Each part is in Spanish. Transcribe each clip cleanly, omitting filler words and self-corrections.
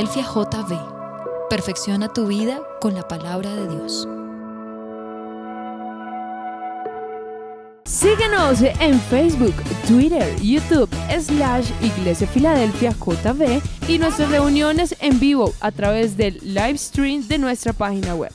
Filadelfia JV. Perfecciona tu vida con la palabra de Dios. Síguenos en Facebook, Twitter, YouTube, /Iglesia Filadelfia JV y nuestras reuniones en vivo a través del live stream de nuestra página web.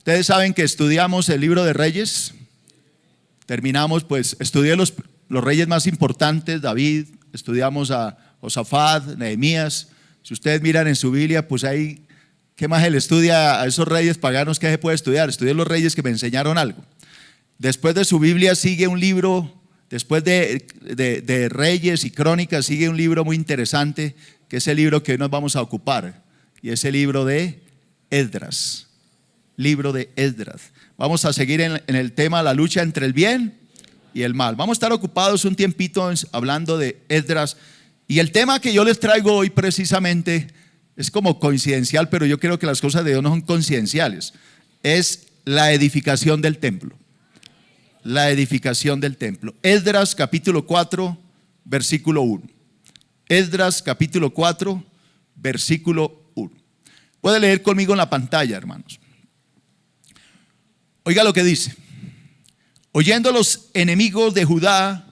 Ustedes saben que estudiamos el libro de Reyes. Terminamos, estudié los reyes más importantes, David, estudiamos a Josafat, Nehemías. Si ustedes miran en su Biblia, pues ahí, ¿qué más él estudia a esos reyes paganos que se puede estudiar? Estudié los reyes que me enseñaron algo. Después de su Biblia sigue un libro, después de Reyes y Crónicas sigue un libro muy interesante, que es el libro que hoy nos vamos a ocupar, y es el libro de Esdras. Libro de Esdras. Vamos a seguir en el tema la lucha entre el bien y el mal. Vamos a estar ocupados un tiempito hablando de Esdras, y el tema que yo les traigo hoy precisamente es como coincidencial, pero yo creo que las cosas de Dios no son coincidenciales. Es la edificación del templo. La edificación del templo. Esdras capítulo 4 versículo 1. Esdras capítulo 4 versículo 1. Puede leer conmigo en la pantalla, hermanos. Oiga lo que dice: oyendo los enemigos de Judá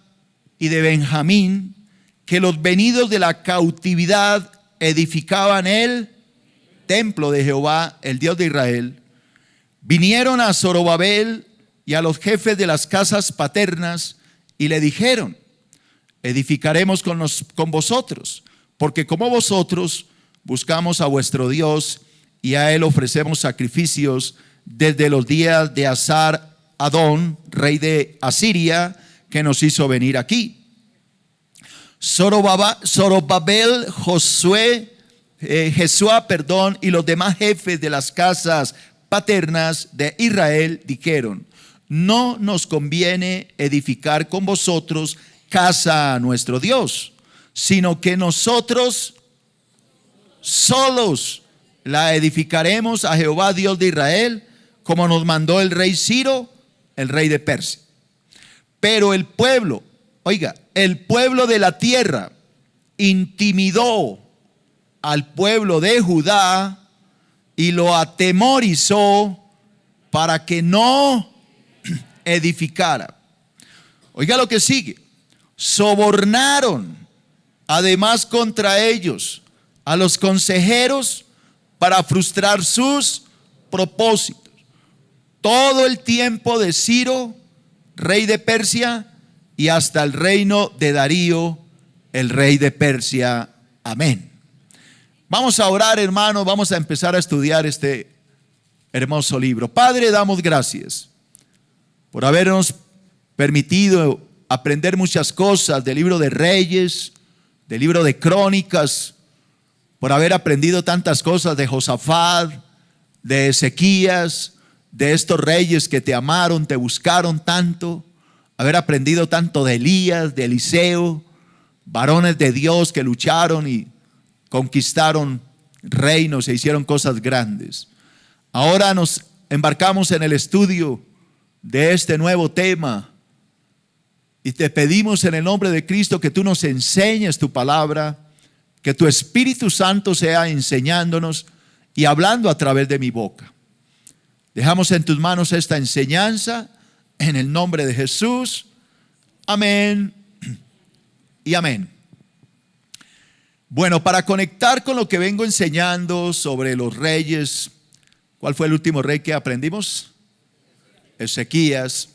y de Benjamín que los venidos de la cautividad edificaban el templo de Jehová, el Dios de Israel, vinieron a Zorobabel y a los jefes de las casas paternas y le dijeron: edificaremos con vosotros, porque como vosotros buscamos a vuestro Dios y a él ofrecemos sacrificios desde los días de Asar Adón, rey de Asiria, que nos hizo venir aquí. Zorobabel, Jesúa, y los demás jefes de las casas paternas de Israel dijeron: no nos conviene edificar con vosotros casa a nuestro Dios, sino que nosotros solos la edificaremos a Jehová Dios de Israel, como nos mandó el rey Ciro, el rey de Persia. Pero el pueblo, el pueblo de la tierra intimidó al pueblo de Judá y lo atemorizó para que no edificara. Oiga lo que sigue: sobornaron además contra ellos a los consejeros para frustrar sus propósitos. Todo el tiempo de Ciro, rey de Persia, y hasta el reino de Darío, el rey de Persia. Amén. Vamos a orar, hermanos, vamos a empezar a estudiar este hermoso libro. Padre, damos gracias por habernos permitido aprender muchas cosas del libro de Reyes, del libro de Crónicas, por haber aprendido tantas cosas de Josafat, de Ezequías, de estos reyes que te amaron, te buscaron tanto, haber aprendido tanto de Elías, de Eliseo, varones de Dios que lucharon y conquistaron reinos e hicieron cosas grandes. Ahora nos embarcamos en el estudio de este nuevo tema y te pedimos en el nombre de Cristo que tú nos enseñes tu palabra, que tu Espíritu Santo sea enseñándonos y hablando a través de mi boca. Dejamos en tus manos esta enseñanza en el nombre de Jesús. Amén y amén. Bueno, para conectar con lo que vengo enseñando sobre los reyes, ¿cuál fue el último rey que aprendimos? Ezequías.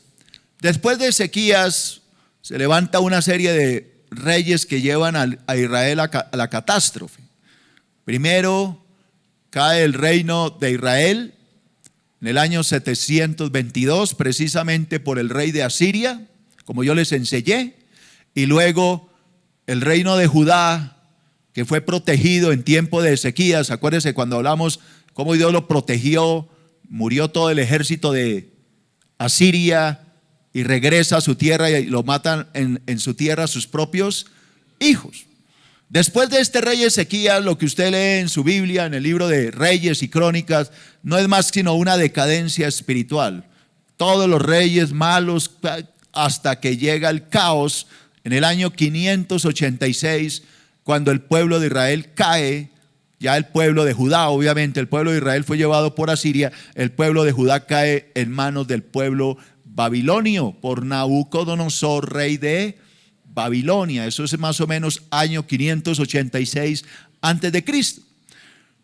Después de Ezequías se levanta una serie de reyes que llevan a Israel a la catástrofe. Primero cae el reino de Israel en el año 722, precisamente por el rey de Asiria, como yo les enseñé, y luego el reino de Judá, que fue protegido en tiempo de Ezequías. Acuérdense cuando hablamos cómo Dios lo protegió, murió todo el ejército de Asiria y regresa a su tierra y lo matan en su tierra sus propios hijos. Después de este rey Ezequías, lo que usted lee en su Biblia, en el libro de Reyes y Crónicas, no es más sino una decadencia espiritual. Todos los reyes malos hasta que llega el caos en el año 586, cuando el pueblo de Israel cae. Ya el pueblo de Judá, obviamente el pueblo de Israel fue llevado por Asiria, el pueblo de Judá cae en manos del pueblo babilonio por Nabucodonosor, rey de Babilonia. Eso es más o menos año 586 antes de Cristo.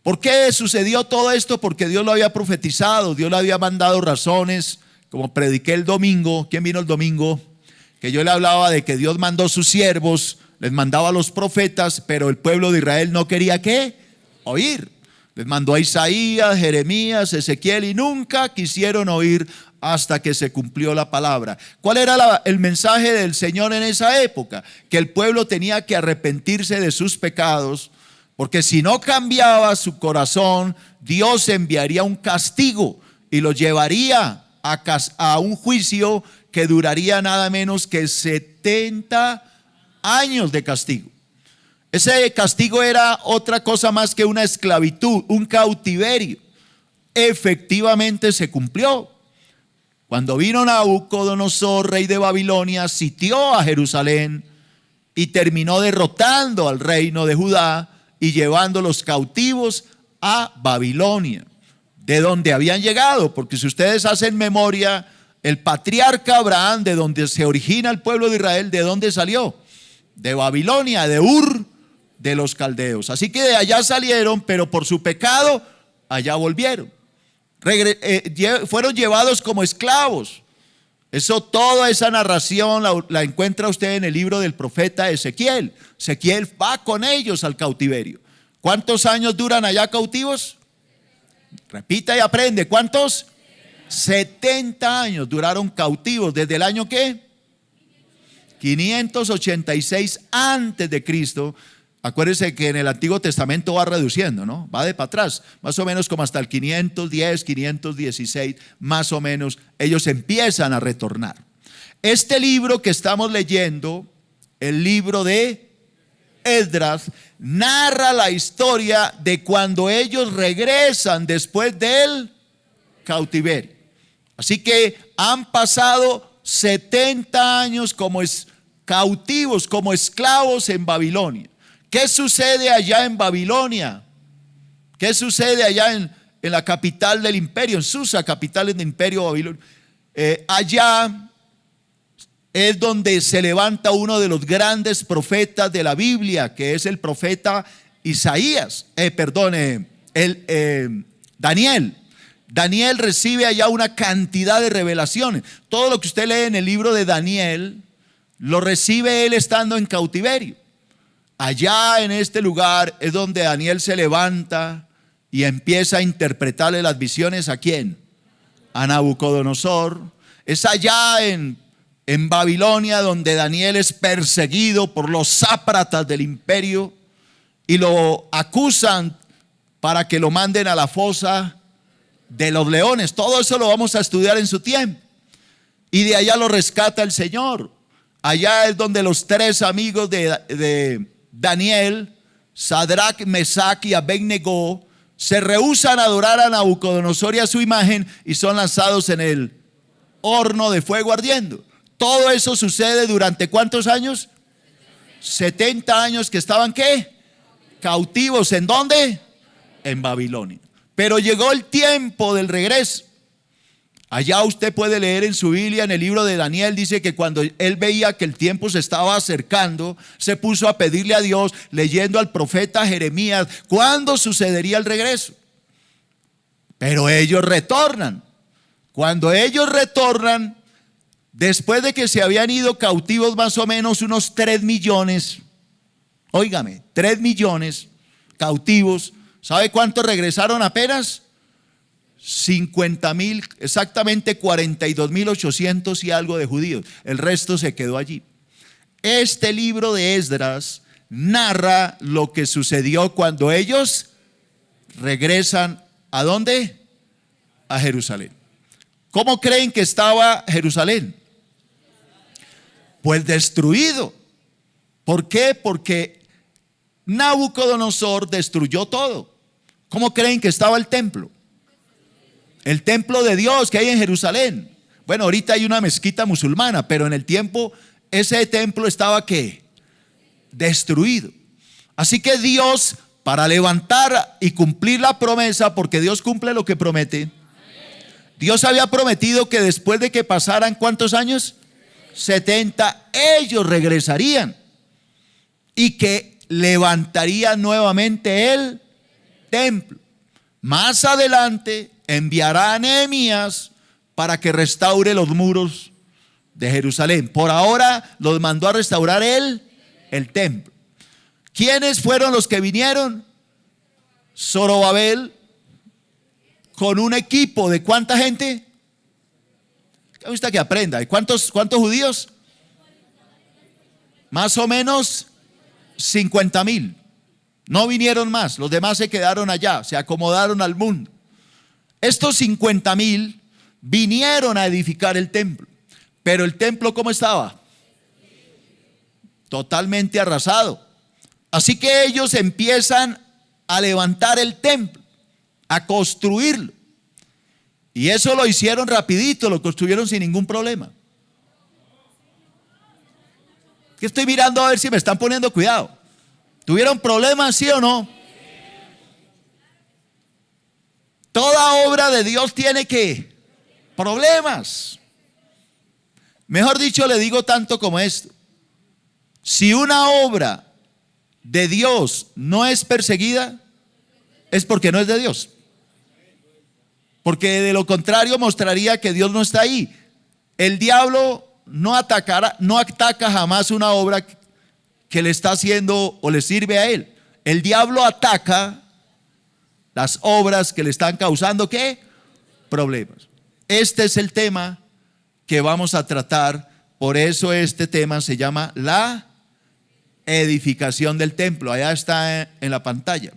¿Por qué sucedió todo esto? Porque Dios lo había profetizado, Dios le había mandado razones, como prediqué el domingo. ¿Quién vino el domingo? Que yo le hablaba de que Dios mandó sus siervos, les mandaba a los profetas, pero el pueblo de Israel no quería ¿qué? Oír. Les mandó a Isaías, Jeremías, Ezequiel y nunca quisieron oír hasta que se cumplió la palabra. ¿Cuál era el mensaje del Señor en esa época? Que el pueblo tenía que arrepentirse de sus pecados, porque si no cambiaba su corazón, Dios enviaría un castigo y lo llevaría a un juicio que duraría nada menos que 70 años de castigo. Ese castigo era otra cosa más que una esclavitud, un cautiverio. Efectivamente se cumplió. Cuando vino Nabucodonosor, rey de Babilonia, sitió a Jerusalén y terminó derrotando al reino de Judá y llevando los cautivos a Babilonia, de donde habían llegado. Porque si ustedes hacen memoria, el patriarca Abraham, de donde se origina el pueblo de Israel, ¿de dónde salió? De Babilonia, de Ur de los caldeos. Así que de allá salieron, pero por su pecado allá volvieron. Fueron llevados como esclavos. Toda esa narración la encuentra usted en el libro del profeta Ezequiel. Ezequiel va con ellos al cautiverio. ¿Cuántos años duran allá cautivos? Repita y aprende. ¿Cuántos? 70 años duraron cautivos. ¿Desde el año qué? 586 antes de Cristo. Acuérdense que en el Antiguo Testamento va reduciendo, ¿no? Va de para atrás, más o menos como hasta el 510, 516, más o menos, ellos empiezan a retornar. Este libro que estamos leyendo, el libro de Esdras, narra la historia de cuando ellos regresan después del cautiverio. Así que han pasado 70 años como cautivos, como esclavos en Babilonia. ¿Qué sucede allá en Babilonia? ¿Qué sucede allá en la capital del imperio, en Susa, capital del imperio Babilonia? Allá es donde se levanta uno de los grandes profetas de la Biblia, que es el profeta Isaías, Daniel. Daniel recibe allá una cantidad de revelaciones. Todo lo que usted lee en el libro de Daniel, lo recibe él estando en cautiverio. Allá en este lugar es donde Daniel se levanta y empieza a interpretarle las visiones ¿a quién? A Nabucodonosor. Es allá en Babilonia donde Daniel es perseguido por los sátrapas del imperio y lo acusan para que lo manden a la fosa de los leones. Todo eso lo vamos a estudiar en su tiempo. Y de allá lo rescata el Señor. Allá es donde los tres amigos de Daniel, Sadrach, Mesach y Abednego, se rehúsan a adorar a Nabucodonosor y a su imagen y son lanzados en el horno de fuego ardiendo. Todo eso sucede durante ¿cuántos años? 70 años que estaban ¿qué? Cautivos. ¿En dónde? En Babilonia. Pero llegó el tiempo del regreso. Allá usted puede leer en su Biblia, en el libro de Daniel, dice que cuando él veía que el tiempo se estaba acercando, se puso a pedirle a Dios, leyendo al profeta Jeremías, ¿cuándo sucedería el regreso? Pero ellos retornan. Cuando ellos retornan, después de que se habían ido cautivos más o menos unos 3 millones, óigame, 3 millones cautivos, ¿sabe cuántos regresaron apenas? 50,000, exactamente 42,800 y algo de judíos. El resto se quedó allí. Este libro de Esdras narra lo que sucedió cuando ellos regresan. ¿A dónde? A Jerusalén. ¿Cómo creen que estaba Jerusalén? Pues destruido. ¿Por qué? Porque Nabucodonosor destruyó todo. ¿Cómo creen que estaba el templo? El templo de Dios que hay en Jerusalén. Bueno, ahorita hay una mezquita musulmana, pero en el tiempo ese templo estaba ¿qué? Destruido. Así que Dios, para levantar y cumplir la promesa, porque Dios cumple lo que promete, Dios había prometido que después de que pasaran ¿cuántos años? 70, ellos regresarían y que levantarían nuevamente el templo. Más adelante enviará a Nehemías para que restaure los muros de Jerusalén. Por ahora los mandó a restaurar el templo. ¿Quiénes fueron los que vinieron? Zorobabel, con un equipo de ¿cuánta gente? Me gusta que aprenda. ¿Cuántos judíos? Más o menos 50,000. No vinieron más, los demás se quedaron allá, se acomodaron al mundo. Estos 50,000 vinieron a edificar el templo. Pero el templo, ¿cómo estaba? Totalmente arrasado. Así que ellos empiezan a levantar el templo, a construirlo. Y eso lo hicieron rapidito, lo construyeron sin ningún problema. Que estoy mirando a ver si me están poniendo cuidado. ¿Tuvieron problemas, sí o no? Toda obra de Dios tiene ¿qué? Problemas. Mejor dicho, le digo tanto como esto. Si una obra de Dios no es perseguida, es porque no es de Dios. Porque de lo contrario mostraría que Dios no está ahí. El diablo no ataca jamás una obra que le está haciendo o le sirve a él. El diablo ataca las obras que le están causando ¿qué? Problemas. Este es el tema que vamos a tratar. Por eso este tema se llama la edificación del templo. Allá está en la pantalla.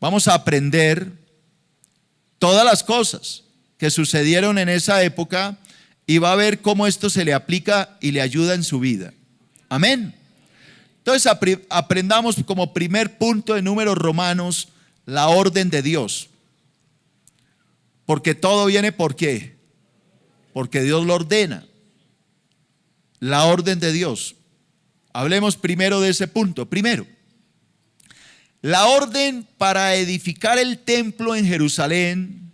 Vamos a aprender todas las cosas que sucedieron en esa época y va a ver cómo esto se le aplica y le ayuda en su vida. Amén. Entonces aprendamos como primer punto en Números Romanos la orden de Dios. Porque todo viene ¿por qué? Porque Dios lo ordena. La orden de Dios. Hablemos primero de ese punto. Primero, la orden para edificar el templo en Jerusalén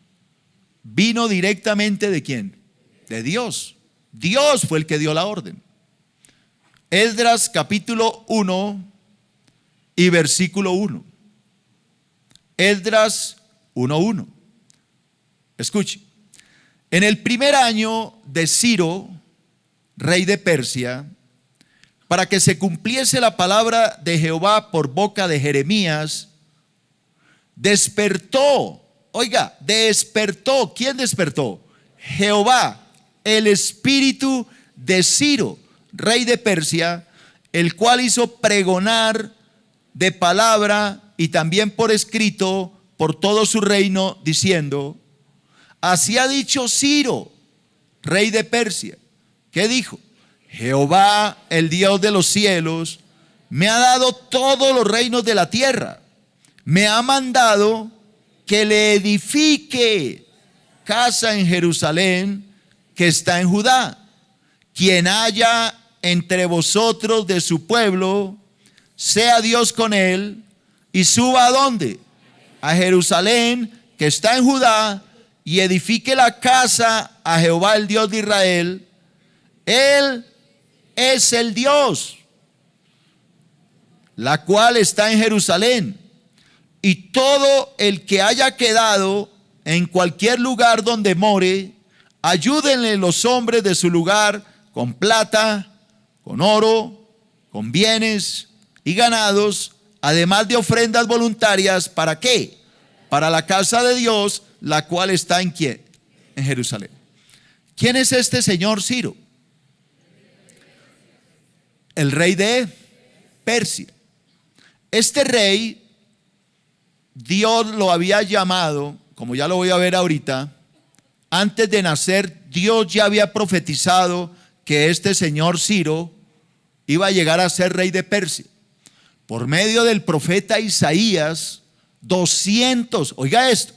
vino directamente ¿de quién? De Dios. Dios fue el que dio la orden. Esdras capítulo 1 y versículo 1. Esdras 1:1. Escuche. En el primer año de Ciro, rey de Persia, para que se cumpliese la palabra de Jehová por boca de Jeremías, despertó. Oiga, despertó. ¿Quién despertó? Jehová, el espíritu de Ciro, rey de Persia, el cual hizo pregonar de palabra y también por escrito por todo su reino, diciendo: así ha dicho Ciro, rey de Persia. ¿Qué dijo? Jehová, el Dios de los cielos, me ha dado todos los reinos de la tierra. Me ha mandado que le edifique casa en Jerusalén, que está en Judá. Quien haya entre vosotros de su pueblo, sea Dios con él, y suba ¿a dónde? A Jerusalén, que está en Judá, y edifique la casa a Jehová, el Dios de Israel. Él es el Dios, la cual está en Jerusalén. Y todo el que haya quedado en cualquier lugar donde more, ayúdenle los hombres de su lugar con plata, con oro, con bienes y ganados, además de ofrendas voluntarias. ¿Para qué? Para la casa de Dios, la cual está ¿en quién? En Jerusalén. ¿Quién es este señor Ciro? El rey de Persia. Este rey, Dios lo había llamado, como ya lo voy a ver ahorita. Antes de nacer, Dios ya había profetizado que este señor Ciro iba a llegar a ser rey de Persia. Por medio del profeta Isaías, 200, oiga esto,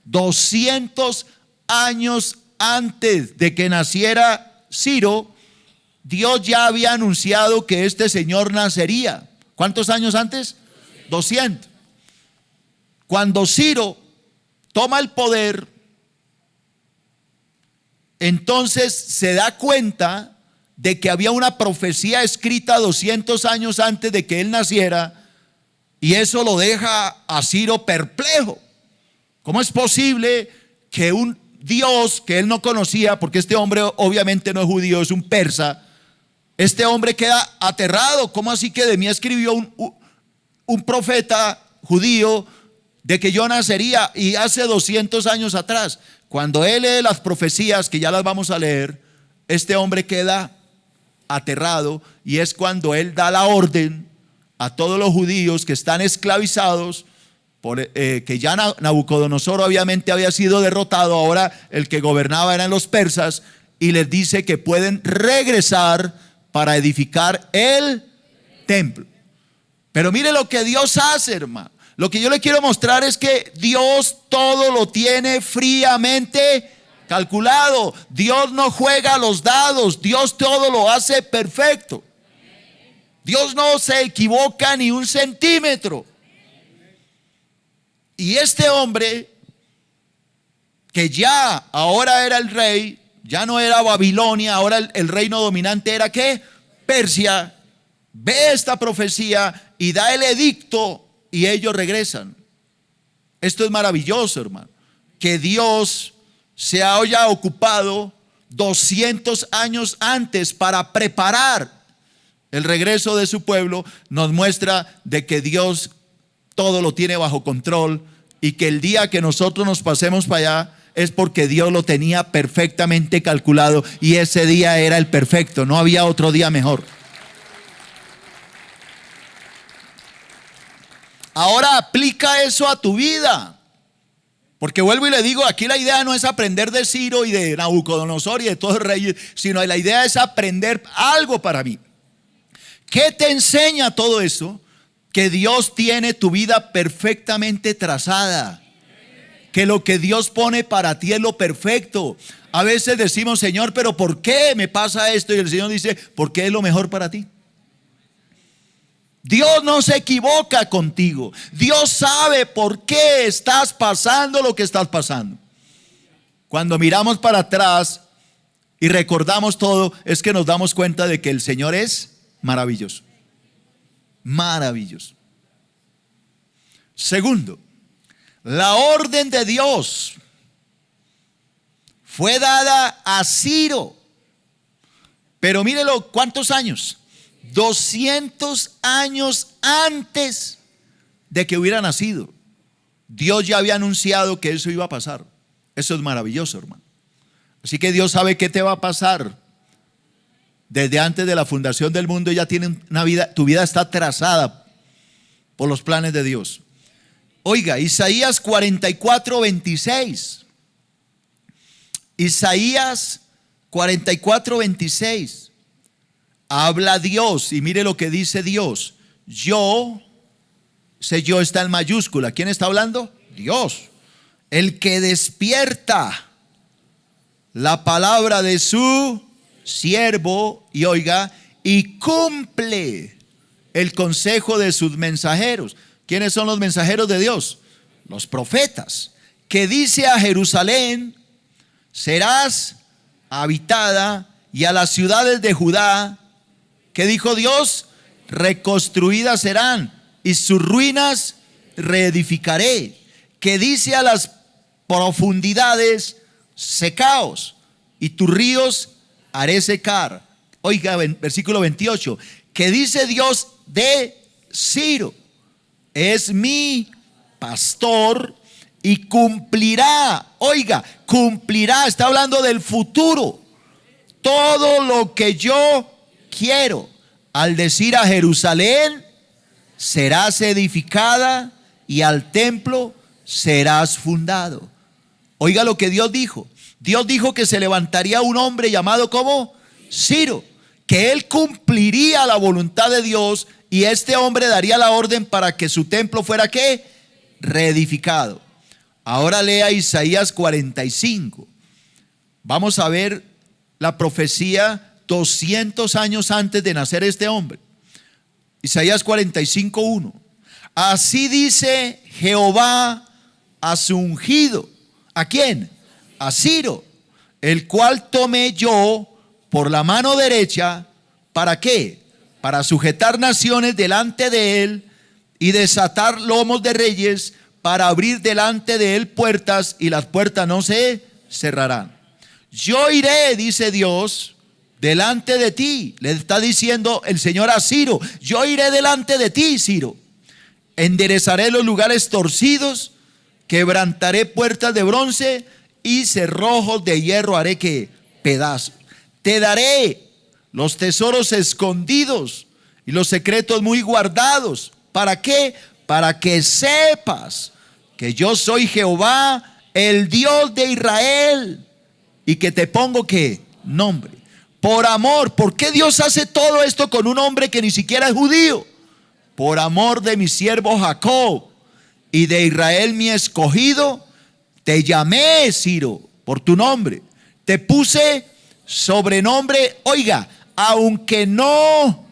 200 años antes de que naciera Ciro, Dios ya había anunciado que este señor nacería. ¿Cuántos años antes? 200. Cuando Ciro toma el poder, entonces se da cuenta de que había una profecía escrita 200 años antes de que él naciera, y eso lo deja a Ciro perplejo. ¿Cómo es posible que un Dios que él no conocía, porque este hombre obviamente no es judío, es un persa, este hombre queda aterrado? ¿Cómo así que de mí escribió un profeta judío de que yo nacería, y hace 200 años atrás? Cuando él lee las profecías, que ya las vamos a leer, este hombre queda aterrado, y es cuando él da la orden a todos los judíos que están esclavizados, que ya Nabucodonosor obviamente había sido derrotado, ahora el que gobernaba eran los persas, y les dice que pueden regresar para edificar el templo. Pero mire lo que Dios hace, hermano. Lo que yo le quiero mostrar es que Dios todo lo tiene fríamente calculado. Dios no juega a los dados, Dios todo lo hace perfecto. Dios no se equivoca ni un centímetro. Y este hombre, que ya ahora era el rey, ya no era Babilonia, ahora el reino dominante era ¿qué? Persia, ve esta profecía y da el edicto, y ellos regresan. Esto es maravilloso, hermano, que Dios se haya ocupado 200 años antes para preparar el regreso de su pueblo. Nos muestra de que Dios todo lo tiene bajo control, y que el día que nosotros nos pasemos para allá es porque Dios lo tenía perfectamente calculado, y ese día era el perfecto, no había otro día mejor. Ahora aplica eso a tu vida, porque vuelvo y le digo, aquí la idea no es aprender de Ciro y de Nabucodonosor y de todos los reyes, sino la idea es aprender algo para mí. ¿Qué te enseña todo eso? Que Dios tiene tu vida perfectamente trazada, que lo que Dios pone para ti es lo perfecto. A veces decimos, Señor, pero ¿por qué me pasa esto? Y el Señor dice, porque es lo mejor para ti. Dios no se equivoca contigo. Dios sabe por qué estás pasando lo que estás pasando. Cuando miramos para atrás y recordamos todo, es que nos damos cuenta de que el Señor es maravilloso. Maravilloso. Segundo, la orden de Dios fue dada a Ciro. Pero mírelo, ¿cuántos años? 200 años antes de que hubiera nacido. Dios ya había anunciado que eso iba a pasar. Eso es maravilloso, hermano. Así que Dios sabe qué te va a pasar. Desde antes de la fundación del mundo ya tiene una vida, tu vida está trazada por los planes de Dios. Oiga, Isaías 44:26. Isaías 44:26. Habla Dios, y mire lo que dice Dios. Yo, ese yo está en mayúscula. ¿Quién está hablando? Dios. el que despierta la palabra de su siervo, y oiga, y cumple el consejo de sus mensajeros. ¿Quiénes son los mensajeros de Dios? Los profetas. Que dice a Jerusalén: serás habitada, y a las ciudades de Judá, ¿qué dijo Dios? Reconstruidas serán, y sus ruinas reedificaré. Que dice a las profundidades: secaos, y tus ríos haré secar. Oiga, versículo 28, que dice Dios de Ciro: es mi pastor y cumplirá. Oiga, cumplirá, está hablando del futuro, todo lo que yo quiero. Al decir a Jerusalén: serás edificada, y al templo serás fundado. Oiga lo que Dios dijo. Dios dijo que se levantaría un hombre llamado como Ciro, que él cumpliría la voluntad de Dios, y este hombre daría la orden para que su templo fuera ¿qué? Reedificado. Ahora lea Isaías 45. Vamos a ver la profecía 200 años antes de nacer este hombre. Isaías 45:1. Así dice Jehová a su ungido. ¿A quién? A Ciro, el cual tomé yo por la mano derecha. ¿Para qué? Para sujetar naciones delante de él, y desatar lomos de reyes, para abrir delante de él puertas, y las puertas no se cerrarán. Yo iré, dice Dios, delante de ti. Le está diciendo el Señor a Ciro: yo iré delante de ti, Ciro. Enderezaré los lugares torcidos, quebrantaré puertas de bronce, y cerrojos de hierro haré que pedazos. Te daré los tesoros escondidos y los secretos muy guardados. ¿Para qué? Para que sepas que yo soy Jehová, el Dios de Israel, y que te pongo ¿qué? Nombre. Por amor. ¿Por qué Dios hace todo esto con un hombre que ni siquiera es judío? Por amor de mi siervo Jacob y de Israel mi escogido, te llamé, Ciro, por tu nombre. Te puse sobrenombre, oiga, aunque no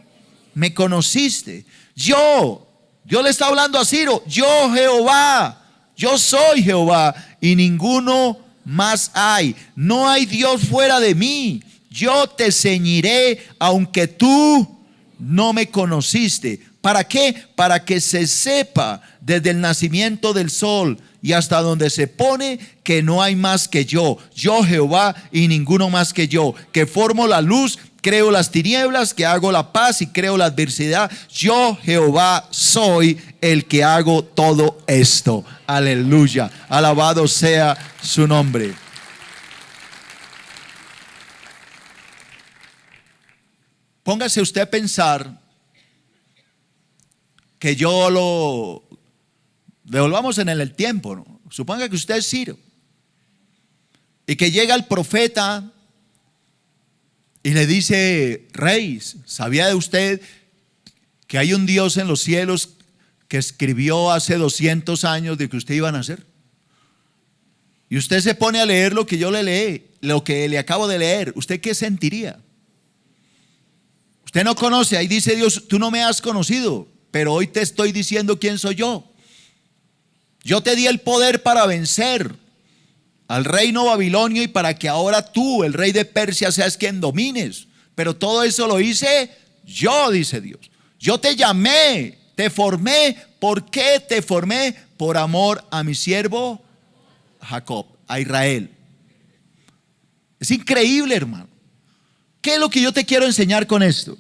me conociste. Dios le está hablando a Ciro: yo Jehová, yo soy Jehová, y ninguno más hay. No hay Dios fuera de mí. Yo te ceñiré aunque tú no me conociste. ¿Para qué? Para que se sepa desde el nacimiento del sol y hasta donde se pone, que no hay más que yo Jehová, y ninguno más que yo, que formo la luz, creo las tinieblas, que hago la paz y creo la adversidad. Yo Jehová soy el que hago todo esto. Aleluya, alabado sea su nombre. Póngase usted a pensar que yo lo devolvamos en el tiempo, ¿no? Suponga que usted es Ciro y que llega el profeta y le dice: rey, ¿sabía de usted que hay un Dios en los cielos que escribió hace 200 años de que usted iba a nacer? Y usted se pone a leer lo que yo le leí, lo que le acabo de leer. ¿Usted qué sentiría? Usted no conoce, ahí dice Dios: tú no me has conocido, pero hoy te estoy diciendo quién soy yo. Yo te di el poder para vencer al reino babilonio, y para que ahora tú, el rey de Persia, seas quien domines. Pero todo eso lo hice yo, dice Dios. Yo te llamé, te formé. ¿Por qué te formé? Por amor a mi siervo Jacob, a Israel. Es increíble, hermano. ¿Qué es lo que yo te quiero enseñar con esto?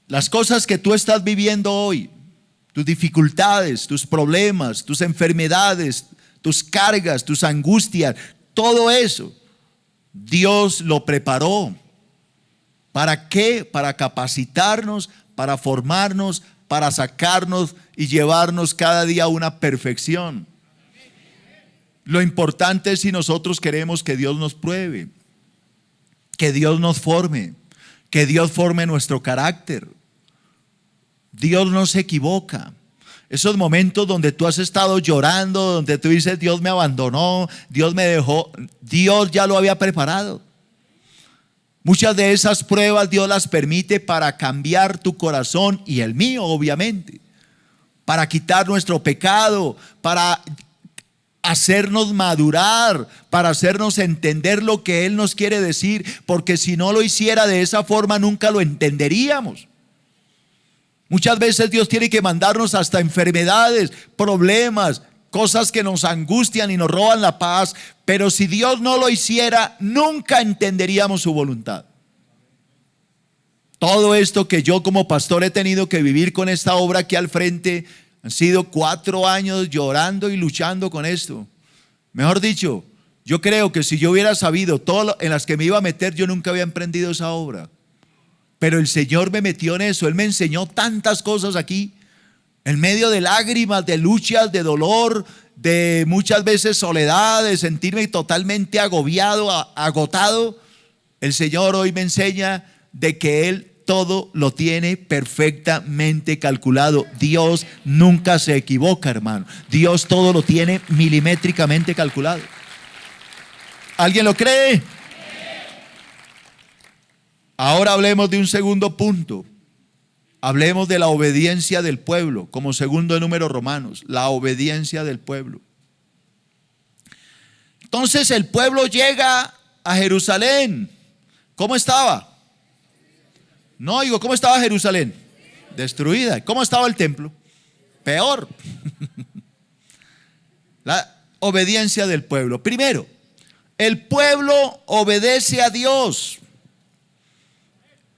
Las cosas que tú estás viviendo hoy, tus dificultades, tus problemas, tus enfermedades, tus cargas, tus angustias, todo eso, Dios lo preparó. ¿Para qué? Para capacitarnos, para formarnos, para sacarnos y llevarnos cada día a una perfección. Lo importante es si nosotros queremos que Dios nos pruebe, que Dios nos forme, que Dios forme nuestro carácter. Dios no se equivoca. Esos momentos donde tú has estado llorando, donde tú dices, Dios me abandonó, Dios me dejó, Dios ya lo había preparado. Muchas de esas pruebas Dios las permite para cambiar tu corazón y el mío, obviamente, para quitar nuestro pecado, para hacernos madurar, para hacernos entender lo que Él nos quiere decir, porque si no lo hiciera de esa forma nunca lo entenderíamos. Muchas veces Dios tiene que mandarnos hasta enfermedades, problemas, cosas que nos angustian y nos roban la paz, pero si Dios no lo hiciera, nunca entenderíamos su voluntad. Todo esto que yo como pastor he tenido que vivir con esta obra aquí al frente, han sido 4 años llorando y luchando con esto. Mejor dicho, yo creo que si yo hubiera sabido todo en las que me iba a meter, yo nunca había emprendido esa obra. Pero el Señor me metió en eso. Él me enseñó tantas cosas aquí, en medio de lágrimas, de luchas, de dolor, de muchas veces soledad, de sentirme totalmente agobiado, agotado. El Señor hoy me enseña de que Él todo lo tiene perfectamente calculado. Dios nunca se equivoca, hermano. Dios todo lo tiene milimétricamente calculado. ¿Alguien lo cree? Ahora hablemos de un segundo punto. Hablemos de la obediencia del pueblo, como segundo número Romanos, la obediencia del pueblo. Entonces el pueblo llega a Jerusalén. ¿Cómo estaba? No, digo, ¿cómo estaba Jerusalén? Destruida. ¿Cómo estaba el templo? Peor. La obediencia del pueblo. Primero, el pueblo obedece a Dios.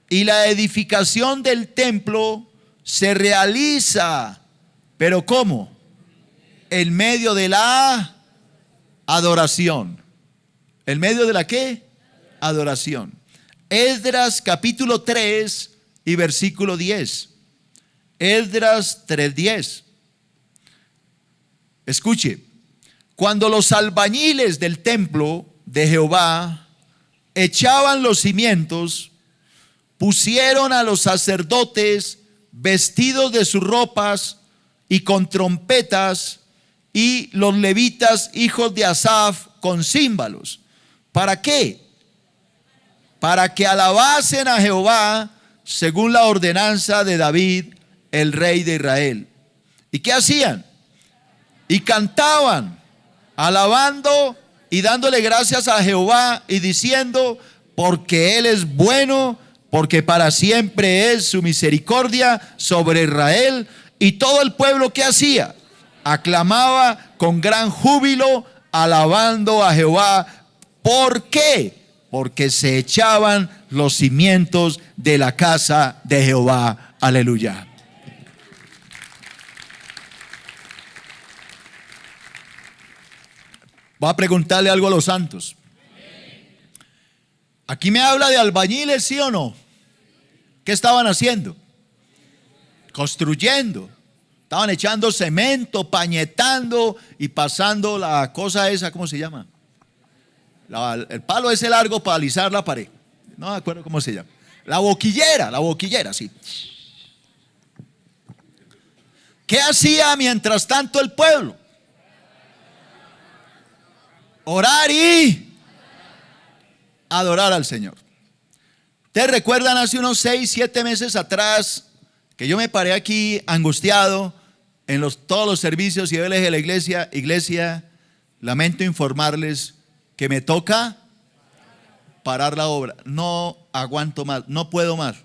Y la edificación del templo se realiza, ¿pero cómo? En medio de la adoración. ¿En medio de la qué? Adoración. Esdras capítulo 3 y versículo 10. Esdras 3:10. Escuche, cuando los albañiles del templo de Jehová echaban los cimientos, pusieron a los sacerdotes vestidos de sus ropas y con trompetas, y los levitas, hijos de Asaf, con címbalos. ¿Para qué? Para que alabasen a Jehová según la ordenanza de David, el rey de Israel. ¿Y qué hacían? Y cantaban, alabando y dándole gracias a Jehová y diciendo, porque Él es bueno, porque para siempre es su misericordia sobre Israel. Y todo el pueblo, ¿qué hacía? Aclamaba con gran júbilo, alabando a Jehová. ¿Por qué? Porque se echaban los cimientos de la casa de Jehová. Aleluya. Voy a preguntarle algo a los santos. Aquí me habla de albañiles, ¿sí o no? ¿Qué estaban haciendo? Construyendo. Estaban echando cemento, pañetando y pasando la cosa esa, ¿cómo se llama? El palo ese largo para alisar la pared. No me acuerdo cómo se llama. La boquillera, sí. ¿Qué hacía mientras tanto el pueblo? Orar y adorar al Señor. ¿Ustedes recuerdan hace unos 6, 7 meses atrás que yo me paré aquí angustiado en todos los servicios y yo les dije a la iglesia, lamento informarles que me toca parar la obra? No aguanto más, no puedo más.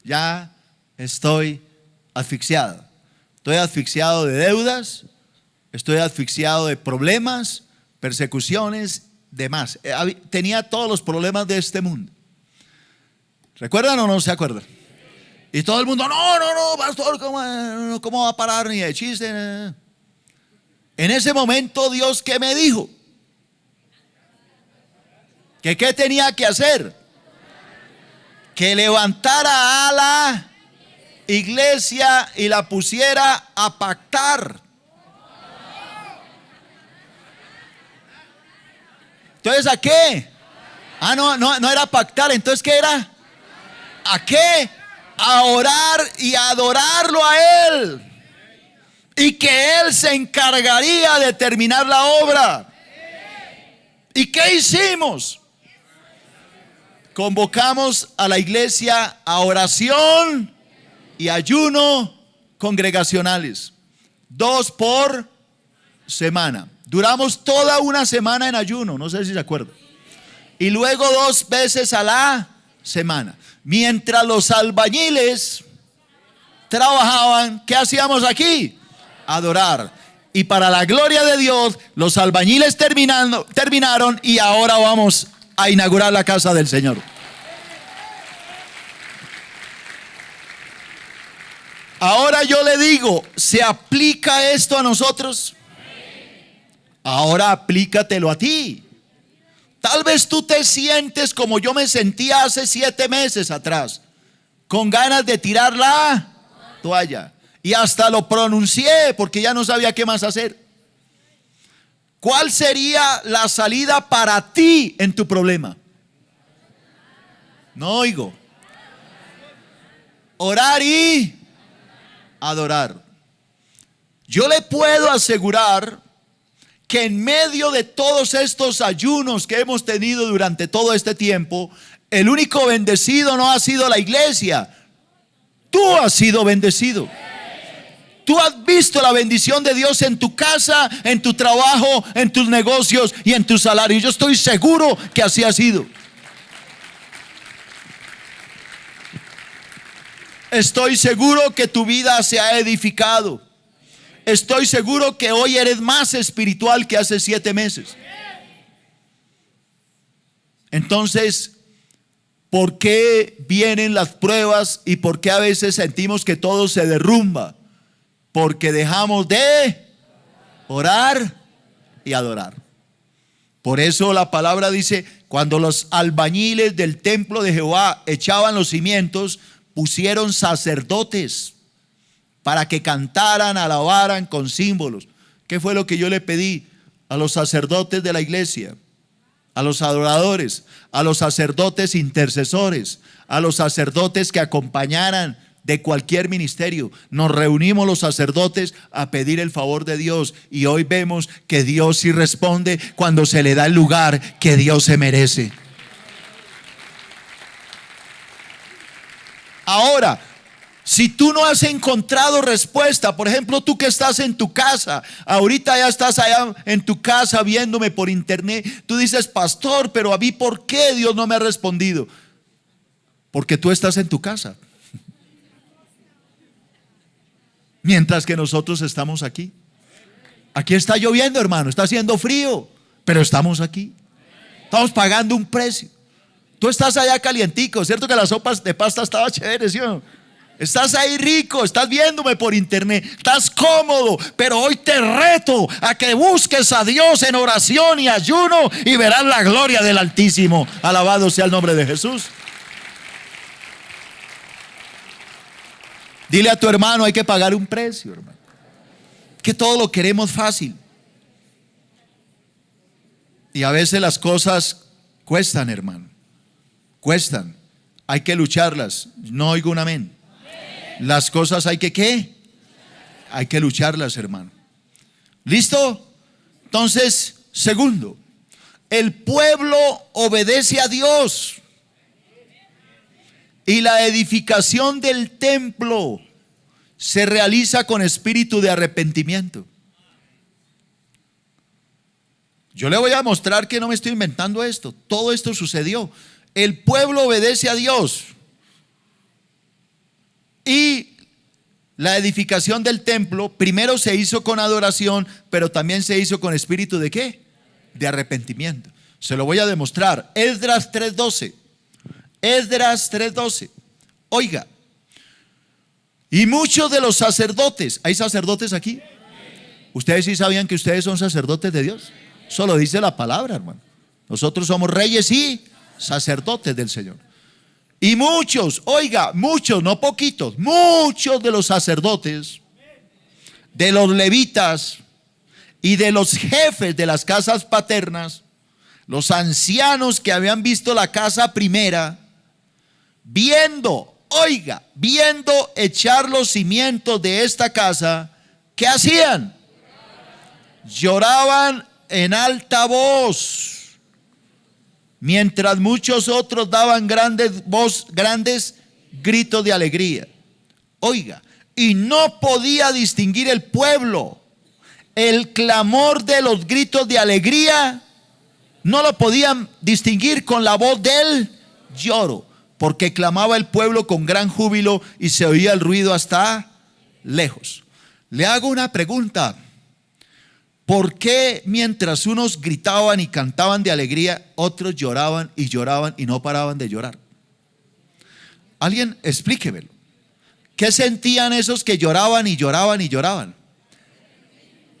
Ya estoy asfixiado. Estoy asfixiado de deudas, estoy asfixiado de problemas, persecuciones, demás. Tenía todos los problemas de este mundo. ¿Recuerdan o no se acuerdan? Y todo el mundo, no, pastor, ¿cómo va a parar? Ni de chiste. En ese momento, Dios, ¿qué me dijo? ¿Que qué tenía que hacer? Que levantara a la iglesia y la pusiera a pactar. Entonces, ¿a qué? No era pactar. Entonces, ¿qué era? ¿A qué? A orar y a adorarlo a Él. y que Él se encargaría de terminar la obra. ¿Y qué hicimos? Convocamos a la iglesia a oración y ayuno congregacionales, 2 por semana. Duramos toda una semana en ayuno, no sé si se acuerdan. Y luego 2 veces a la semana. Mientras los albañiles trabajaban, ¿qué hacíamos aquí? Adorar. Y para la gloria de Dios, los albañiles terminaron y ahora vamos a inaugurar la casa del Señor. Ahora yo le digo, ¿se aplica esto a nosotros? Ahora aplícatelo a ti. Tal vez tú te sientes como yo me sentía hace 7 meses atrás, con ganas de tirar la toalla. Y hasta lo pronuncié porque ya no sabía qué más hacer. ¿Cuál sería la salida para ti en tu problema? No oigo. Orar y adorar. Yo le puedo asegurar que en medio de todos estos ayunos que hemos tenido durante todo este tiempo, el único bendecido no ha sido la iglesia. Tú has sido bendecido. Tú has visto la bendición de Dios en tu casa, en tu trabajo, en tus negocios y en tu salario. Yo estoy seguro que así ha sido. Estoy seguro que tu vida se ha edificado. Estoy seguro que hoy eres más espiritual que hace 7 meses. Entonces, ¿por qué vienen las pruebas y por qué a veces sentimos que todo se derrumba? Porque dejamos de orar y adorar. Por eso la palabra dice, cuando los albañiles del templo de Jehová echaban los cimientos, pusieron sacerdotes para que cantaran, alabaran con símbolos. ¿Qué fue lo que yo le pedí a los sacerdotes de la iglesia? A los adoradores, a los sacerdotes intercesores, a los sacerdotes que acompañaran de cualquier ministerio. Nos reunimos los sacerdotes a pedir el favor de Dios y hoy vemos que Dios sí responde cuando se le da el lugar que Dios se merece. Ahora, si tú no has encontrado respuesta, por ejemplo, tú que estás en tu casa, ahorita ya estás allá en tu casa viéndome por internet, tú dices, pastor, pero a mí, ¿por qué Dios no me ha respondido? Porque tú estás en tu casa, mientras que nosotros estamos aquí. Aquí está lloviendo, hermano, está haciendo frío, pero estamos aquí. Estamos pagando un precio. Tú estás allá calientico, ¿cierto que las sopas de pasta estaba chévere, ¿sí o no? Estás ahí rico, estás viéndome por internet, estás cómodo, pero hoy te reto a que busques a Dios en oración y ayuno y verás la gloria del Altísimo. Alabado sea el nombre de Jesús. Dile a tu hermano, hay que pagar un precio, hermano. Que todo lo queremos fácil. Y a veces las cosas cuestan, hermano. Cuestan. Hay que lucharlas. No oigo un amén. Las cosas hay que ¿qué? Hay que lucharlas, hermano. ¿Listo? Entonces, segundo, el pueblo obedece a Dios. Y la edificación del templo se realiza con espíritu de arrepentimiento. Yo le voy a mostrar que no me estoy inventando esto. Todo esto sucedió. El pueblo obedece a Dios. Y la edificación del templo primero se hizo con adoración, pero también se hizo con espíritu de ¿qué? De arrepentimiento. Se lo voy a demostrar. Esdras 3:12. Esdras 3:12. Oiga. Y muchos de los sacerdotes, ¿hay sacerdotes aquí? ¿Ustedes sí sabían que ustedes son sacerdotes de Dios? Eso lo dice la palabra, hermano. Nosotros somos reyes y sacerdotes del Señor. Y muchos, oiga, muchos, no poquitos, muchos de los sacerdotes, de los levitas y de los jefes de las casas paternas, los ancianos que habían visto la casa primera, viendo echar los cimientos de esta casa, ¿qué hacían? Lloraban en alta voz, mientras muchos otros daban grandes gritos de alegría. Oiga, y no podía distinguir el pueblo el clamor de los gritos de alegría, no lo podían distinguir con la voz del lloro, porque clamaba el pueblo con gran júbilo y se oía el ruido hasta lejos. Le hago una pregunta: ¿por qué mientras unos gritaban y cantaban de alegría, otros lloraban y no paraban de llorar? Alguien explíquemelo. ¿Qué sentían esos que lloraban y lloraban y lloraban?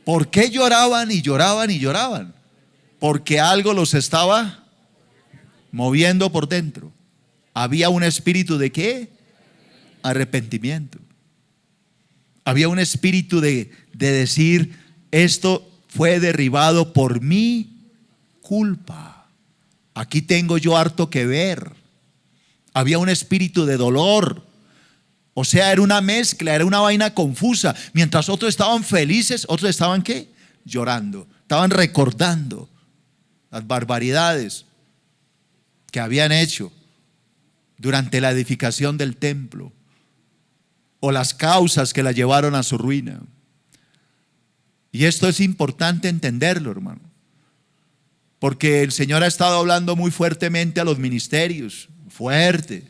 ¿Por qué lloraban y lloraban y lloraban? Porque algo los estaba moviendo por dentro. Había un espíritu de ¿qué? Arrepentimiento. Había un espíritu de decir: esto fue derribado por mi culpa. Aquí tengo yo harto que ver. Había un espíritu de dolor. O sea, era una mezcla, era una vaina confusa. Mientras otros estaban felices, otros estaban ¿qué? Llorando. Estaban recordando las barbaridades que habían hecho durante la edificación del templo, o las causas que la llevaron a su ruina. Y esto es importante entenderlo, hermano, porque el Señor ha estado hablando muy fuertemente a los ministerios, fuerte.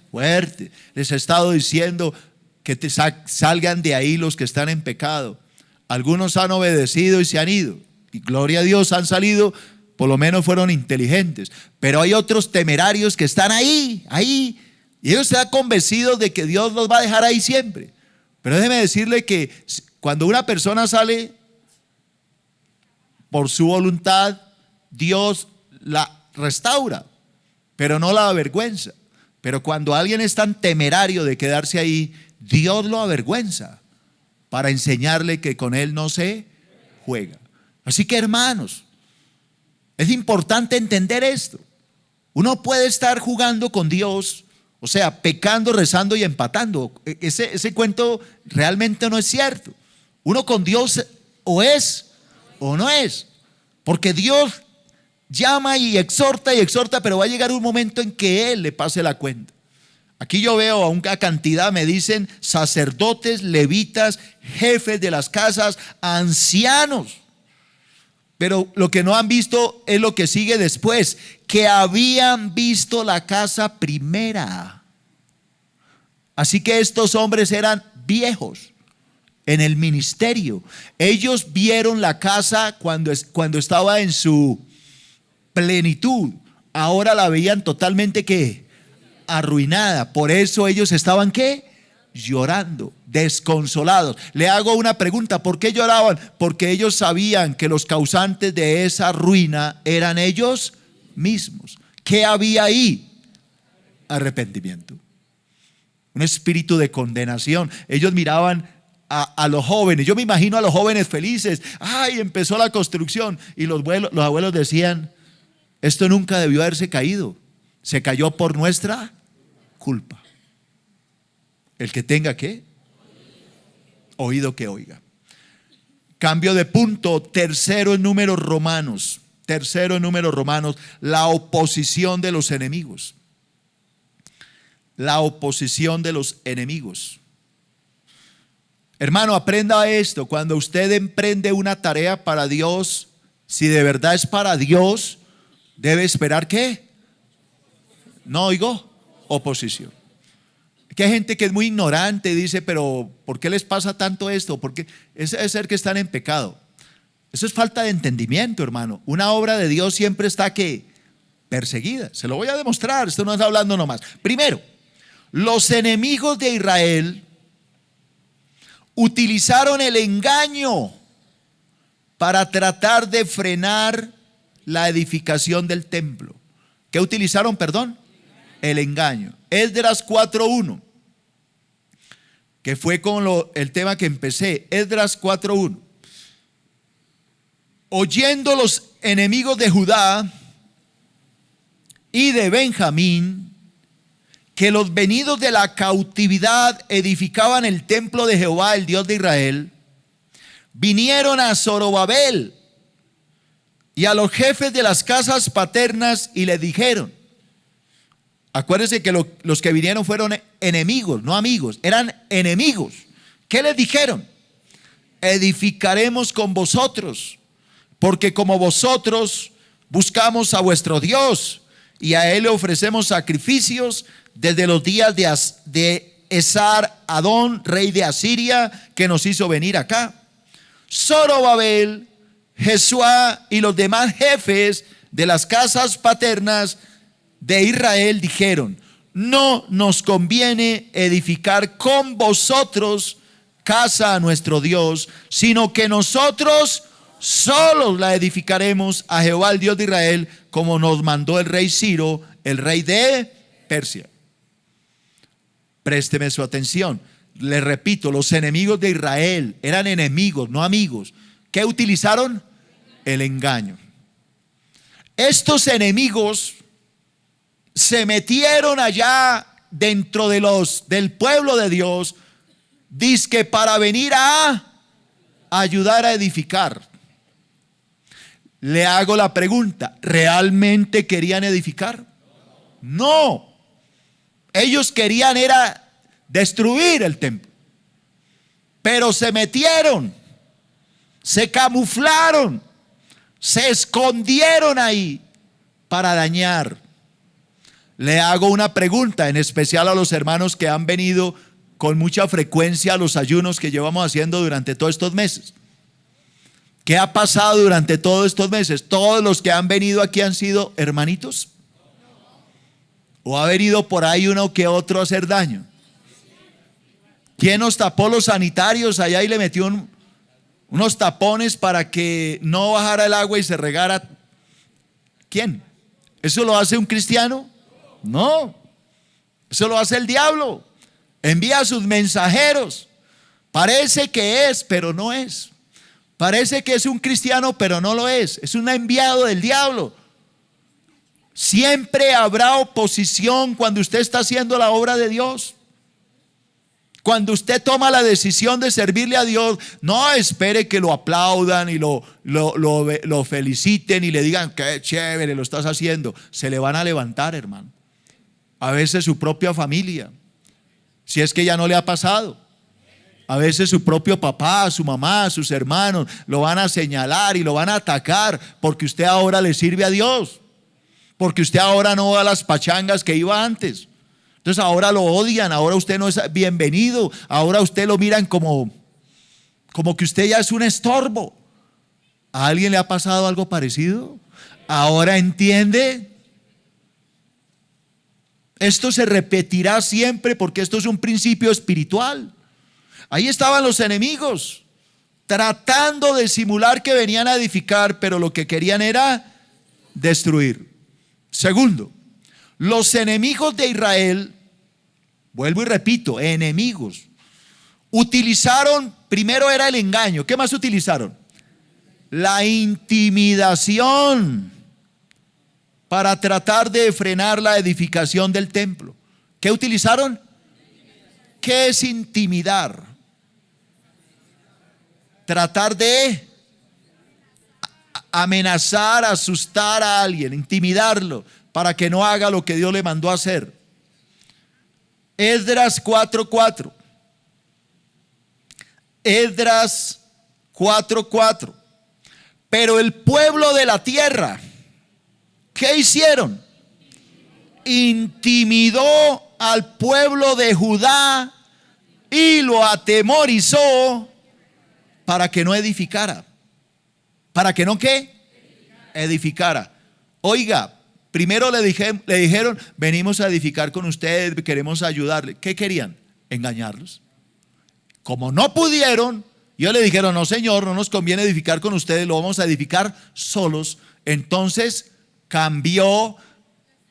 Les ha estado diciendo que salgan de ahí los que están en pecado. Algunos han obedecido y se han ido, y gloria a Dios, han salido, por lo menos fueron inteligentes. Pero hay otros temerarios que están ahí, y ellos están convencidos de que Dios los va a dejar ahí siempre. Pero déjeme decirle que cuando una persona sale por su voluntad, Dios la restaura, pero no la avergüenza. Pero cuando alguien es tan temerario de quedarse ahí, Dios lo avergüenza para enseñarle que con él no se juega. Así que, hermanos, es importante entender esto. Uno puede estar jugando con Dios, o sea, pecando, rezando y empatando. Ese cuento realmente no es cierto. Uno con Dios o es o no es, porque Dios llama y exhorta, pero va a llegar un momento en que Él le pase la cuenta. Aquí yo veo a una cantidad, me dicen, sacerdotes, levitas, jefes de las casas, ancianos. Pero lo que no han visto es lo que sigue después, que habían visto la casa primera. Así que estos hombres eran viejos en el ministerio. Ellos vieron la casa cuando estaba en su plenitud. Ahora la veían totalmente ¿qué? Arruinada. Por eso ellos estaban ¿qué? Llorando, desconsolados. Le hago una pregunta: ¿por qué lloraban? Porque ellos sabían que los causantes de esa ruina eran ellos mismos. ¿Qué había ahí? Arrepentimiento, un espíritu de condenación. Ellos miraban a los jóvenes. Yo me imagino a los jóvenes felices. Ay, empezó la construcción. Y los abuelos decían: esto nunca debió haberse caído. Se cayó por nuestra culpa. El que tenga ¿qué? Oído que oiga. Cambio de punto. Tercero en números romanos. La oposición de los enemigos. La oposición de los enemigos. Hermano, aprenda esto. Cuando usted emprende una tarea para Dios, si de verdad es para Dios, debe esperar ¿qué? No oigo, oposición. Que hay gente que es muy ignorante y dice: pero ¿por qué les pasa tanto esto? Porque es ser que están en pecado. Eso es falta de entendimiento, hermano. Una obra de Dios siempre está ¿qué? Perseguida. Se lo voy a demostrar, esto no está hablando nomás. Primero, los enemigos de Israel utilizaron el engaño para tratar de frenar la edificación del templo. ¿Qué utilizaron, perdón? El engaño. Esdras 4:1, que fue con el tema que empecé. Esdras 4:1. Oyendo los enemigos de Judá y de Benjamín que los venidos de la cautividad edificaban el templo de Jehová, el Dios de Israel, vinieron a Zorobabel y a los jefes de las casas paternas y les dijeron, acuérdense que los que vinieron fueron enemigos, no amigos, eran enemigos. ¿Qué les dijeron? Edificaremos con vosotros, porque como vosotros buscamos a vuestro Dios y a Él le ofrecemos sacrificios desde los días de Esar Adón, rey de Asiria, que nos hizo venir acá. Zorobabel, Jesuá y los demás jefes de las casas paternas de Israel dijeron, no nos conviene edificar con vosotros casa a nuestro Dios, sino que nosotros solos la edificaremos a Jehová, el Dios de Israel, como nos mandó el rey Ciro, el rey de Persia. Présteme su atención. Le repito, los enemigos de Israel eran enemigos, no amigos. ¿Qué utilizaron? El engaño. Estos enemigos se metieron allá dentro del pueblo de Dios, dizque para venir a ayudar a edificar. Le hago la pregunta, ¿realmente querían edificar? No. Ellos querían era destruir el templo. Pero se metieron, se camuflaron, se escondieron ahí para dañar. Le hago una pregunta, en especial a los hermanos que han venido con mucha frecuencia a los ayunos que llevamos haciendo durante todos estos meses. ¿Qué ha pasado durante todos estos meses? ¿Todos los que han venido aquí han sido hermanitos? ¿O ha venido por ahí uno que otro a hacer daño? ¿Quién nos tapó los sanitarios allá y le metió unos tapones para que no bajara el agua y se regara? ¿Quién? ¿Eso lo hace un cristiano? No, eso lo hace el diablo. Envía a sus mensajeros. Parece que es, pero no es. Parece que es un cristiano, pero no lo es. Es un enviado del diablo. Siempre habrá oposición cuando usted está haciendo la obra de Dios. Cuando usted toma la decisión de servirle a Dios, no espere que lo aplaudan y lo feliciten y le digan qué chévere lo estás haciendo. Se le van a levantar, hermano. A veces su propia familia, si es que ya no le ha pasado. A veces su propio papá, su mamá, sus hermanos lo van a señalar y lo van a atacar porque usted ahora le sirve a Dios. Porque usted ahora no va a las pachangas que iba antes. Entonces ahora lo odian, ahora usted no es bienvenido, ahora usted lo miran como que usted ya es un estorbo. ¿A alguien le ha pasado algo parecido? ¿Ahora entiende? Esto se repetirá siempre porque esto es un principio espiritual. Ahí estaban los enemigos tratando de simular que venían a edificar, pero lo que querían era destruir. Segundo, los enemigos de Israel, vuelvo y repito, enemigos, utilizaron, primero era el engaño. ¿Qué más utilizaron? La intimidación para tratar de frenar la edificación del templo. ¿Qué utilizaron? ¿Qué es intimidar? Tratar de amenazar, asustar a alguien, intimidarlo para que no haga lo que Dios le mandó a hacer. Esdras 4:4. Esdras 4:4. Pero el pueblo de la tierra, ¿qué hicieron? Intimidó al pueblo de Judá y lo atemorizó para que no edificara. ¿Para que no qué? Edificara. Oiga, primero le dijeron, venimos a edificar con ustedes, queremos ayudarle. ¿Qué querían? Engañarlos. Como no pudieron, ellos le dijeron, no señor, no nos conviene edificar con ustedes, lo vamos a edificar solos. Entonces cambió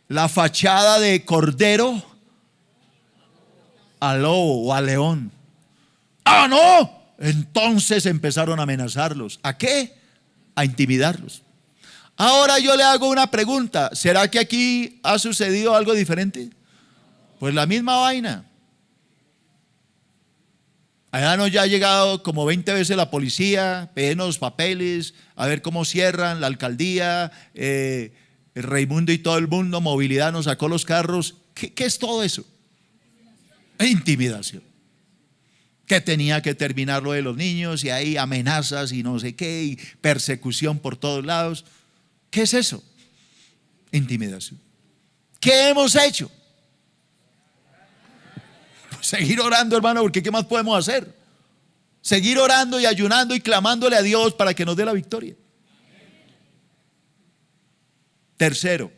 la fachada de cordero a lobo o a león. ¡Ah, no! Entonces empezaron a amenazarlos. ¿A qué? A intimidarlos. Ahora yo le hago una pregunta. ¿Será que aquí ha sucedido algo diferente? Pues la misma vaina. Allá nos ya ha llegado como 20 veces la policía, pidiendo los papeles, a ver cómo cierran, la alcaldía, el Raimundo y todo el mundo, movilidad nos sacó los carros. ¿Qué es todo eso? Intimidación. Que tenía que terminar lo de los niños y hay amenazas y no sé qué, y persecución por todos lados. ¿Qué es eso? Intimidación. ¿Qué hemos hecho? Pues seguir orando, hermano, porque ¿qué más podemos hacer? Seguir orando y ayunando y clamándole a Dios para que nos dé la victoria. Tercero,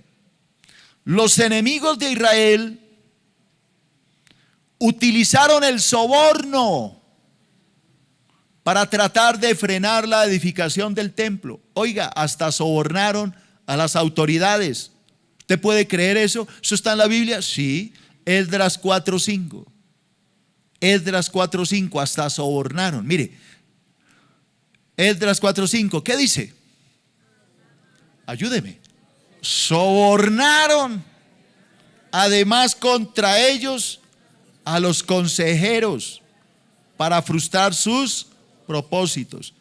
los enemigos de Israel utilizaron el soborno para tratar de frenar la edificación del templo. Oiga, hasta sobornaron a las autoridades. ¿Usted puede creer eso? ¿Eso está en la Biblia? Sí. Esdras 4:5. Esdras 4:5, hasta sobornaron. Mire, Esdras 4:5, ¿qué dice? Ayúdeme. Sobornaron además contra ellos a los consejeros para frustrar sus propósitos.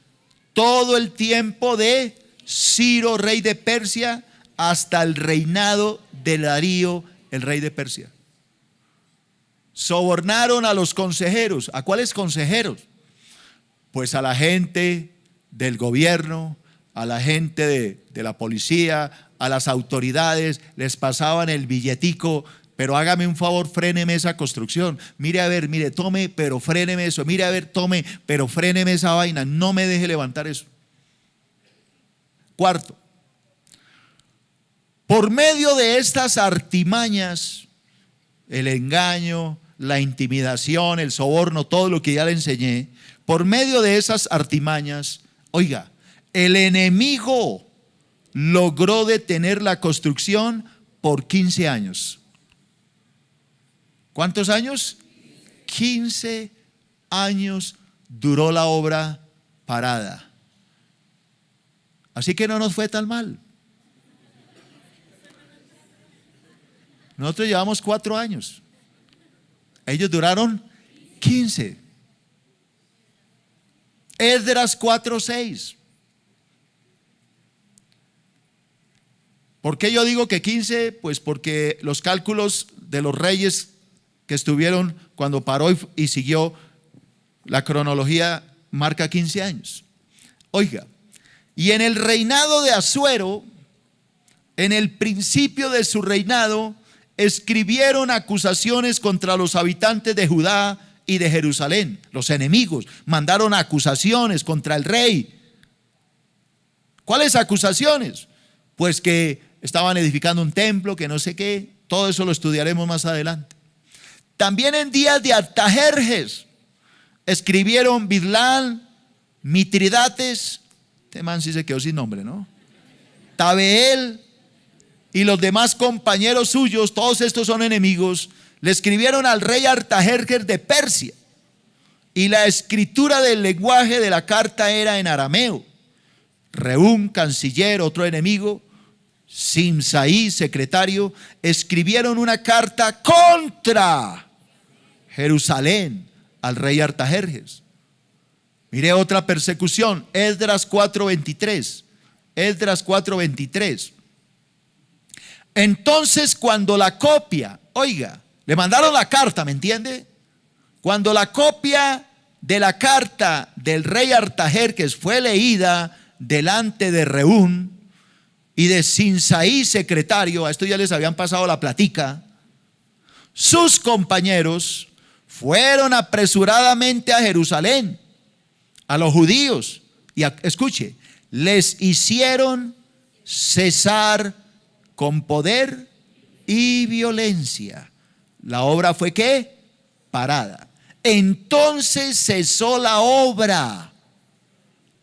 Todo el tiempo de Ciro, rey de Persia, hasta el reinado de Darío, el rey de Persia. Sobornaron a los consejeros. ¿A cuáles consejeros? Pues a la gente del gobierno, a la gente de la policía, a las autoridades, les pasaban el billetico. Pero hágame un favor, fréneme esa construcción. Mire a ver, mire, tome, pero fréneme eso. Mire a ver, tome, pero fréneme esa vaina. No me deje levantar eso. Cuarto, por medio de estas artimañas, el engaño, la intimidación, el soborno, todo lo que ya le enseñé, por medio de esas artimañas, oiga, el enemigo logró detener la construcción por 15 años. ¿Cuántos años? 15 años duró la obra parada. Así que no nos fue tan mal. Nosotros llevamos 4 años. Ellos duraron 15. Esdras 4:6. ¿Por qué yo digo que 15? Pues porque los cálculos de los reyes que estuvieron cuando paró y siguió la cronología marca 15 años. Oiga, y en el reinado de Asuero, en el principio de su reinado, escribieron acusaciones contra los habitantes de Judá y de Jerusalén. Los enemigos mandaron acusaciones contra el rey. ¿Cuáles acusaciones? Pues que estaban edificando un templo, que no sé qué. Todo eso lo estudiaremos más adelante. También en días de Artajerjes escribieron Bidlán, Mitridates, este man sí se quedó sin nombre, ¿no? Tabeel y los demás compañeros suyos, todos estos son enemigos, le escribieron al rey Artajerjes de Persia. Y la escritura del lenguaje de la carta era en arameo. Rehum, canciller, otro enemigo, Simsaí, secretario, escribieron una carta contra Jerusalén al rey Artajerjes. Mire otra persecución, Esdras 4:23. Esdras 4:23. Entonces cuando la copia, oiga, le mandaron la carta, ¿me entiende? Cuando la copia de la carta del rey Artajerjes fue leída delante de Rehum y de Simsaí, secretario, a esto ya les habían pasado la platica, sus compañeros fueron apresuradamente a Jerusalén, a los judíos, y escuche, les hicieron cesar con poder y violencia. La obra fue ¿qué? Parada. Entonces cesó la obra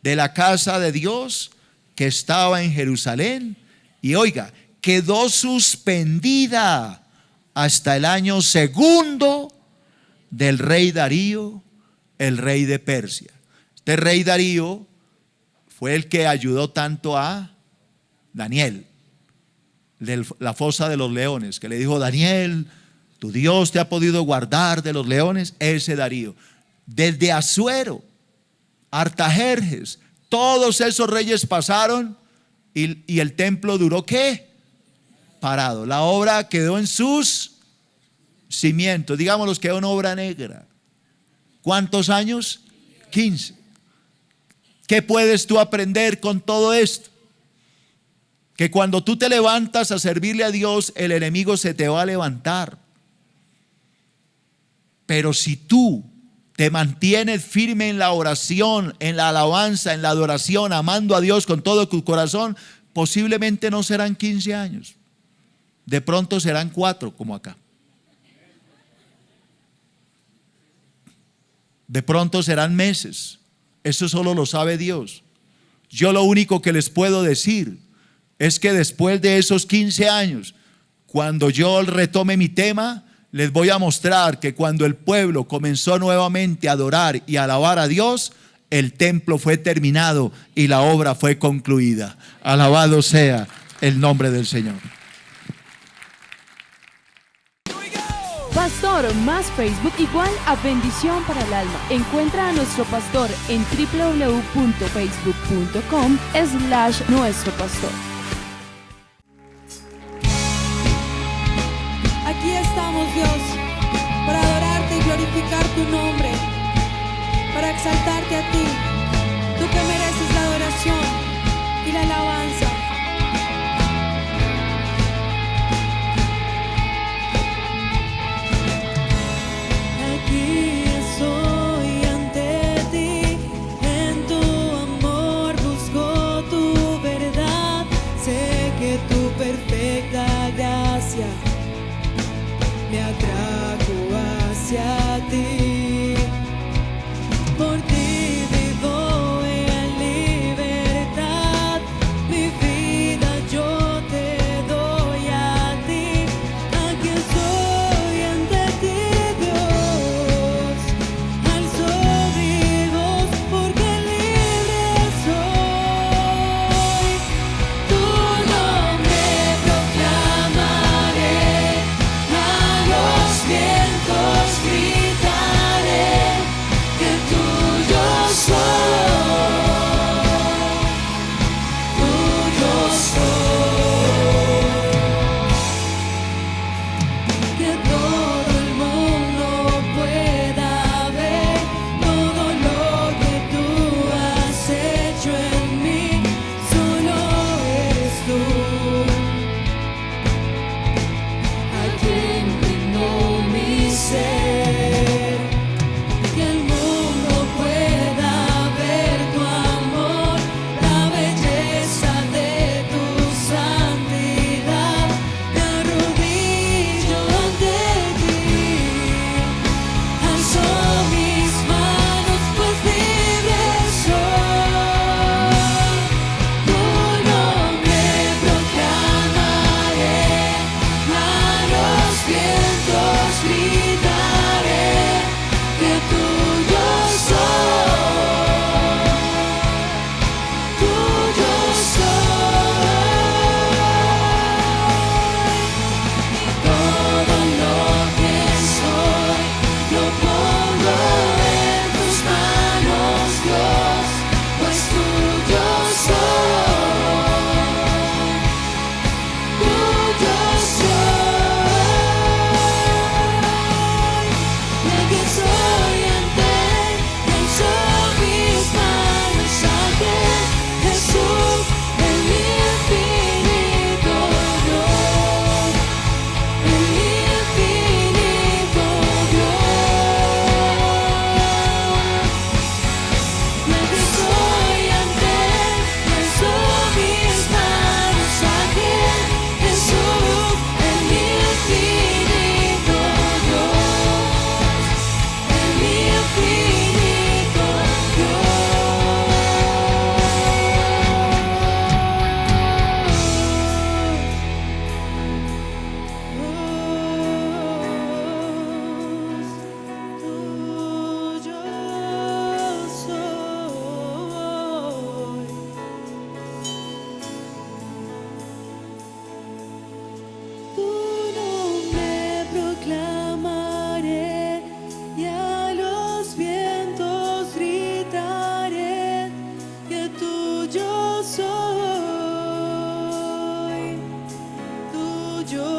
de la casa de Dios que estaba en Jerusalén, y oiga, quedó suspendida hasta el año segundo del rey Darío, el rey de Persia. Este rey Darío fue el que ayudó tanto a Daniel, de la fosa de los leones, que le dijo: Daniel, tu Dios te ha podido guardar de los leones. Ese Darío. desde Asuero, Artajerjes, todos esos reyes pasaron y el templo duró ¿qué? Parado. La obra quedó en sus cimientos, digámoslo, quedó en obra negra. ¿Cuántos años? 15. ¿Qué puedes tú aprender con todo esto? Que cuando tú te levantas a servirle a Dios, el enemigo se te va a levantar. Pero si tú te mantienes firme en la oración, en la alabanza, en la adoración, amando a Dios con todo tu corazón, posiblemente no serán 15 años. De pronto serán 4, como acá. De pronto serán meses. Eso solo lo sabe Dios. Yo lo único que les puedo decir es que después de esos 15 años, cuando yo retome mi tema, les voy a mostrar que cuando el pueblo comenzó nuevamente a adorar y a alabar a Dios, el templo fue terminado y la obra fue concluida. Alabado sea el nombre del Señor. Pastor más Facebook igual a bendición para el alma. Encuentra a nuestro pastor en www.facebook.com/nuestropastor. Aquí estamos, Dios, para adorarte y glorificar tu nombre, para exaltarte a ti, tú que mereces la adoración y la alabanza. Aquí estoy ante ti, en tu amor busco tu verdad, sé que tu perfecta gracia me atrajo hacia ti. Por ti vivo soy tuyo.